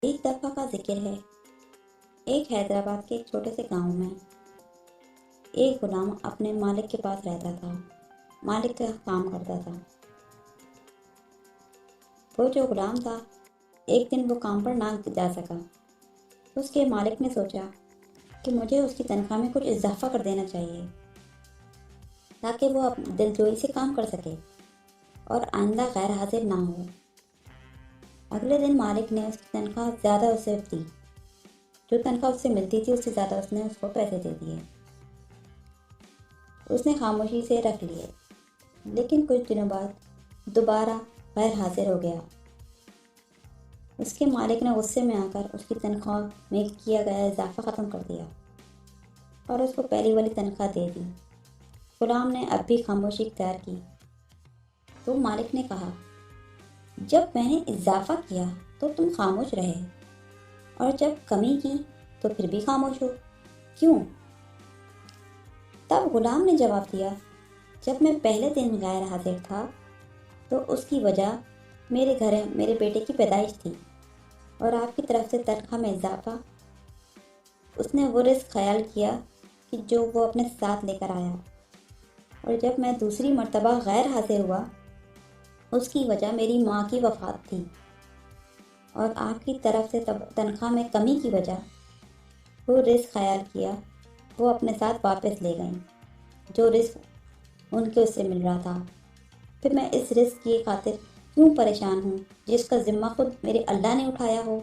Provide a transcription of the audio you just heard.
ایک دفعہ کا ذکر ہے، ایک حیدرآباد کے ایک چھوٹے سے گاؤں میں ایک غلام اپنے مالک کے پاس رہتا تھا۔ مالک کا کام کرتا تھا۔ وہ جو غلام تھا، ایک دن وہ کام پر نہ جا سکا۔ اس کے مالک نے سوچا کہ مجھے اس کی تنخواہ میں کچھ اضافہ کر دینا چاہیے تاکہ وہ دل جوئی سے کام کر سکے اور آئندہ غیر حاضر نہ ہو۔ اگلے دن مالک نے اس کی تنخواہ زیادہ اسے دی۔ جو تنخواہ اس سے ملتی تھی اس سے زیادہ اس نے اس کو پیسے دے دیے۔ اس نے خاموشی سے رکھ لیے، لیکن کچھ دنوں بعد دوبارہ غیر حاضر ہو گیا۔ اس کے مالک نے غصے میں آ کر اس کی تنخواہ میں کیا گیا اضافہ ختم کر دیا اور اس کو پہلی والی تنخواہ دے دی۔ غلام نے اب بھی خاموشی اختیار کی تو مالک نے کہا، جب میں نے اضافہ کیا تو تم خاموش رہے، اور جب کمی کی تو پھر بھی خاموش ہو، کیوں؟ تب غلام نے جواب دیا، جب میں پہلے دن غیر حاضر تھا تو اس کی وجہ میرے بیٹے کی پیدائش تھی، اور آپ کی طرف سے تنخواہ میں اضافہ۔ اس نے وہ رزق خیال کیا کہ جو وہ اپنے ساتھ لے کر آیا، اور جب میں دوسری مرتبہ غیر حاضر ہوا اس کی وجہ میری ماں کی وفات تھی، اور آپ کی طرف سے تنخواہ میں کمی کی وجہ وہ رزق خیال کیا وہ اپنے ساتھ واپس لے گئیں جو رزق ان کے اس سے مل رہا تھا۔ پھر میں اس رزق کی خاطر کیوں پریشان ہوں جس کا ذمہ خود میرے اللہ نے اٹھایا ہو؟